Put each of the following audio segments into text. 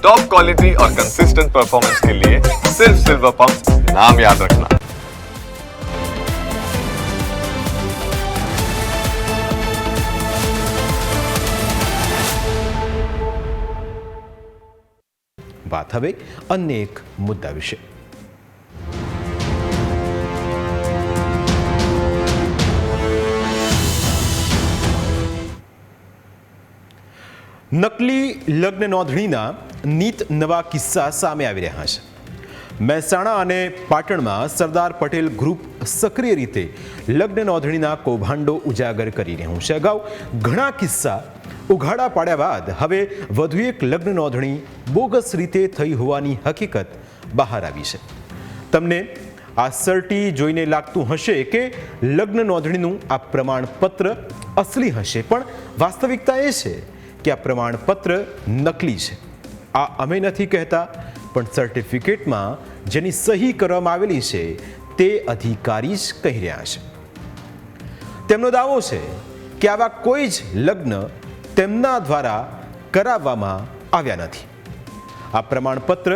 Top quality और consistent performance के लिए सिर्फ सिल्वर पंप नाम याद रखना। बात હવે અન્ય એક મુદ્દા વિશે। નકલી લગ્ન નોંધણીના નીત નવા કિસ્સા સામે આવી રહ્યા છે। મહેસાણા અને પાટણમાં સરદાર પટેલ ગ્રુપ સક્રિય રીતે લગ્ન નોંધણીના કૌભાંડો ઉજાગર કરી રહ્યું છે। અગાઉ ઘણા કિસ્સા ઉઘાડા પાડ્યા બાદ હવે વધુ એક લગ્ન નોંધણી બોગસ રીતે થઈ હોવાની હકીકત બહાર આવી છે। તમને આ સર્ટી જોઈને લાગતું હશે કે લગ્ન નોંધણીનું આ પ્રમાણપત્ર અસલી હશે, પણ વાસ્તવિકતા એ છે કે આ પ્રમાણપત્ર નકલી છે। આ અમે નથી કહેતા, પણ સર્ટિફિકેટમાં જેની સહી કરવામાં આવેલી છે તે અધિકારી જ કહી રહ્યા છે। તેમનો દાવો છે કે આવા કોઈ જ લગ્ન તેમના દ્વારા કરાવવામાં આવ્યા નથી। આ પ્રમાણપત્ર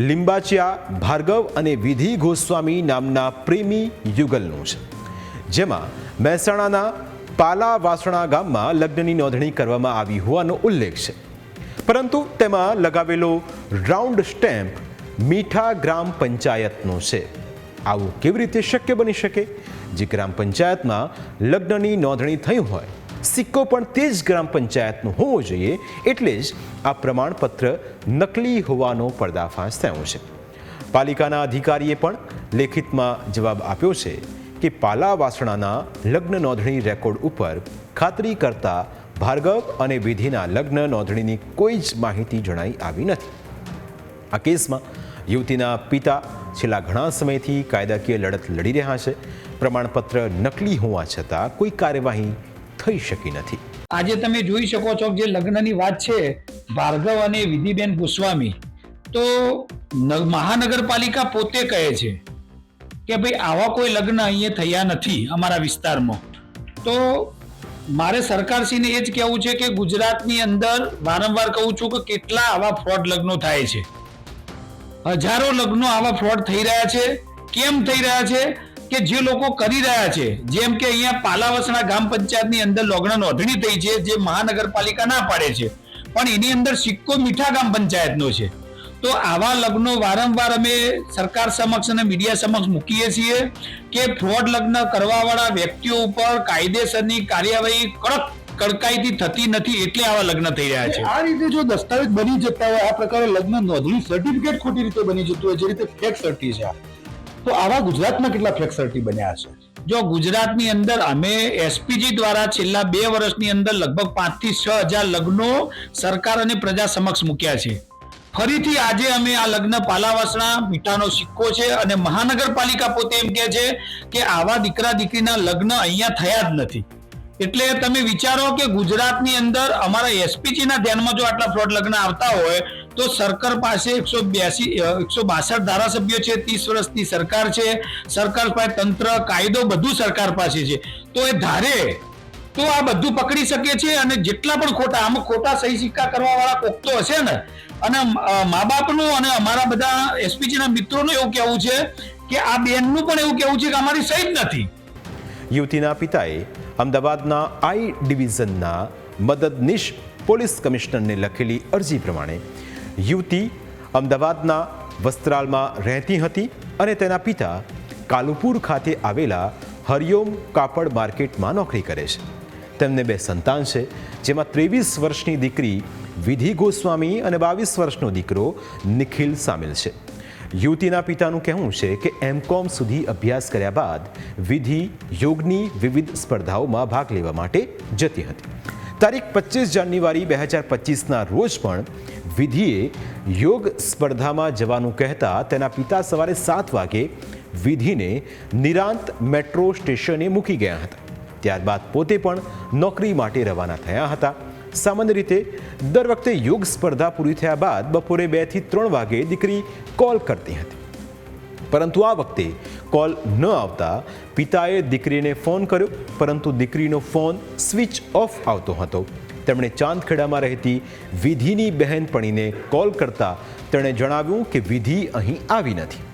લિંબાચિયા ભાર્ગવ અને વિધિ ગોસ્વામી નામના પ્રેમી યુગલનું છે, જેમાં મહેસાણાના પાલા વાસણા ગામમાં લગ્નની નોંધણી કરવામાં આવી હોવાનો ઉલ્લેખ છે, પરંતુ તેમાં લગાવેલો રાઉન્ડ સ્ટેમ્પ મીઠા ગ્રામ પંચાયતનો છે। આવું કેવી રીતે શક્ય બની શકે? જે ગ્રામ પંચાયતમાં લગ્નની નોંધણી થઈ હોય, સિક્કો પણ તે જ ગ્રામ પંચાયતનો હોવો જોઈએ, એટલે જ આ પ્રમાણપત્ર નકલી હોવાનો પર્દાફાશ થયો છે। પાલિકાના અધિકારીએ પણ લેખિતમાં જવાબ આપ્યો છે કે પાલા વાસણાના લગ્ન નોંધણી રેકોર્ડ ઉપર ખાતરી કરતા ભાર્ગવ અને વિધિના લગ્ન નોંધણીની કોઈ જ માહિતી જણાઈ આવી નથી। આ કેસમાં યુવતીના પિતા છેલ્લા ઘણા સમયથી કાયદાકીય લડત લડી રહ્યા છે। પ્રમાણપત્ર નકલી હોવા છતાં કોઈ કાર્યવાહી થઈ શકી નથી। આજે તમે જોઈ શકો છો જે લગ્નની વાત છે ભાર્ગવ અને વિધિબેન ગોસ્વામી, તો મહાનગરપાલિકા પોતે કહે છે કે ભાઈ આવા કોઈ લગ્ન અહીંયા થયા નથી અમારા વિસ્તારમાં। તો મારે સરકારશ્રીને એ જ કહેવું છે કે ગુજરાતની અંદર વારંવાર કહું છું કે કેટલા આવા ફ્રોડ લગ્નો થાય છે, હજારો લગ્નો આવા ફ્રોડ થઈ રહ્યા છે। કેમ થઈ રહ્યા છે કે જે લોકો કરી રહ્યા છે, જેમ કે અહીંયા પાલાવસણા ગ્રામ પંચાયતની અંદર લગ્ન નોંધણી થઈ છે, જે મહાનગરપાલિકા ના પાડે છે, પણ એની અંદર સિક્કો મીઠા ગ્રામ પંચાયતનો છે। તો આવા લગ્નો વારંવાર અમે સરકાર સમક્ષ અને મીડિયા સમક્ષ મૂકીએ છીએ કે ફ્રોડ લગ્ન કરવાવાળા વ્યક્તિઓ ઉપર કાયદેસરની કાર્યવાહી કડકાઈથી થતી નથી, એટલે આવા લગ્ન થઈ રહ્યા છે। આ રીતે જો દસ્તાવેજ બની જતા હોય, આ પ્રકારે લગ્ન નોંધણી સર્ટિફિકેટ ખોટી રીતે બની જતું હોય, જે રીતે ફેક સર્ટી છે, તો આવા ગુજરાતમાં કેટલા ફેક સર્ટી બન્યા હશે? જો ગુજરાતની અંદર અમે એસપીજી દ્વારા છેલ્લા 2 વર્ષની અંદર લગભગ 5 થી 6 હજાર લગ્નો સરકાર અને પ્રજા સમક્ષ મૂક્યા છે। ફરીથી આજે અમે આ લગ્ન પાલાવાસણા મીઠાનો સિક્કો છે, અને મહાનગરપાલિકા પોતે એમ કહે છે કે આવા દીકરા દીકરીના લગ્ન અહીંયા થયા જ નથી। એટલે તમે વિચારો કે ગુજરાતની અંદર અમારા એસપીજીના ધ્યાનમાં જો આટલા ફ્રોડ લગ્ન આવતા હોય તો સરકાર પાસે 162 ધારાસભ્યો છે, 30 વર્ષની સરકાર છે, સરકાર પાસે તંત્ર કાયદો બધું સરકાર પાસે છે, તો એ ધારે તો આ બધું પકડી શકે છે। અને જેટલા પણ ખોટા આમાં ખોટા સહી સિક્કા કરવા વાળા કોક તો હશે ને, અને મા બાપનું અને અમારા બધા એસપીજીના મિત્રોનું એવું કહેવું છે કે આ બેનનું પણ એવું કહેવું છે કે અમારી સહી જ નથી। યુવતીના પિતાએ અમદાવાદના આઈ ડિવિઝનના મદદનીશ પોલીસ કમિશનરને લખેલી અરજી પ્રમાણે યુવતી અમદાવાદના વસ્ત્રાલમાં રહેતી હતી અને તેના પિતા કાલુપુર ખાતે આવેલા હરિઓમ કાપડ માર્કેટમાં નોકરી કરે છે। તેમને 2 સંતાન છે, જેમાં 23 વર્ષની દીકરી વિધિ ગોસ્વામી અને 22 વર્ષનો દીકરો નિખિલ સામેલ છે। યુવતીના પિતાનું કહેવું છે કે એમકોમ સુધી અભ્યાસ કર્યા બાદ વિધિ યોગની વિવિધ સ્પર્ધાઓમાં ભાગ લેવા માટે જતી હતી। તારીખ 25 જાન્યુઆરી 2025ના રોજ પણ વિધિએ યોગ સ્પર્ધામાં જવાનું કહેતા તેના પિતા સવારે 7 વાગે વિધિને નિરાંત મેટ્રો સ્ટેશને મૂકી ગયા હતા। ત્યારબાદ પોતે પણ નોકરી માટે રવાના થયા હતા। સામાન્ય રીતે દર વખતે યોગ સ્પર્ધા પૂરી થયા બાદ બપોરે 2 થી 3 વાગે દીકરી કોલ કરતી હતી, પરંતુ આ વખતે કોલ ન આવતા પિતાએ દીકરીને ફોન કર્યો, પરંતુ દીકરીનો ફોન સ્વિચ ઓફ આવતો હતો। તેમણે ચાંદખેડામાં રહેતી વિધિની બહેનપણીને કોલ કરતા તેણે જણાવ્યું કે વિધિ અહીં આવી નથી,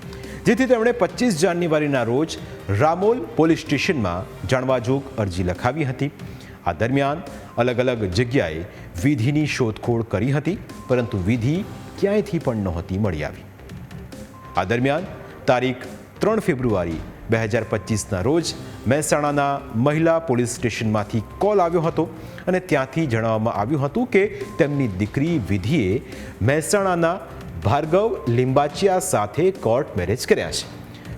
જેથી તેમણે 25 જાન્યુઆરીના રોજ રામોલ પોલીસ સ્ટેશનમાં જાણવાજોગ અરજી લખાવી હતી. આ દરમિયાન અલગ અલગ જગ્યાએ વિધિની શોધખોળ કરી હતી, પરંતુ વિધિ ક્યાંયથી પણ નહોતી મળી આવી. આ દરમિયાન તારીખ 3 ફેબ્રુઆરી 2025ના રોજ મહેસાણાના મહિલા પોલીસ સ્ટેશનમાંથી કોલ આવ્યો હતો અને ત્યાંથી જણાવવામાં આવ્યું હતું કે તેમની દીકરી વિધિએ મહેસાણાના ભાર્ગવ લિંબાચિયા સાથે કોર્ટ મેરેજ કર્યા છે,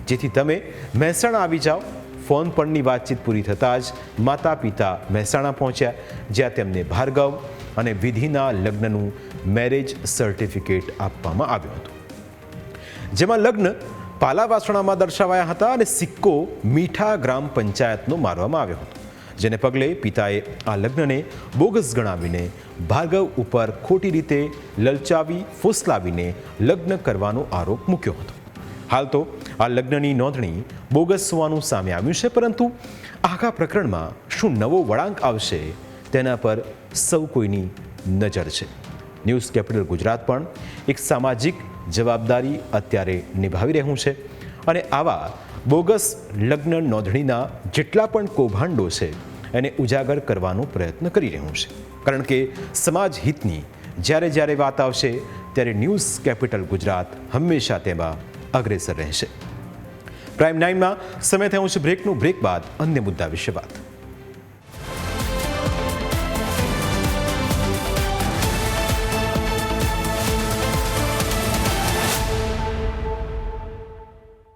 જેથી તમે મહેસાણા આવી જાઓ. ફોન પરની વાતચીત પૂરી થતાં જ માતા પિતા મહેસાણા પહોંચ્યા, જ્યાં તેમને ભાર્ગવ અને વિધિના લગ્નનું મેરેજ સર્ટિફિકેટ આપવામાં આવ્યું હતું, જેમાં લગ્ન પાલાવાસણામાં દર્શાવાયા હતા અને સિક્કો મીઠા ગ્રામ પંચાયતનો મારવામાં આવ્યો હતો, જેને પગલે પિતાએ આ લગ્નને બોગસ ગણાવીને ભાર્ગવ ઉપર ખોટી રીતે લલચાવી ફૂસલાવીને લગ્ન કરવાનો આરોપ મૂક્યો હતો. હાલ તો આ લગ્નની નોંધણી બોગસ હોવાનું સામે આવ્યું છે, પરંતુ આખા પ્રકરણમાં શું નવો વળાંક આવશે તેના પર સૌ કોઈની નજર છે. ન્યૂઝ કેપિટલ ગુજરાત પણ એક સામાજિક જવાબદારી અત્યારે નિભાવી રહ્યું છે અને આવા બોગસ લગ્ન નોંધણીના જેટલા પણ કૌભાંડો છે એને ઉજાગર કરવાનો પ્રયત્ન કરી રહ્યું છે, કારણ કે સમાજ હિતની જ્યારે વાત આવશે ત્યારે ન્યૂઝ કેપિટલ ગુજરાત હંમેશા તેમાં અગ્રેસર રહેશે. પ્રાઇમ 9માં સમય થયો છે બ્રેકનું. બ્રેક બાદ અન્ય મુદ્દા વિશે વાત.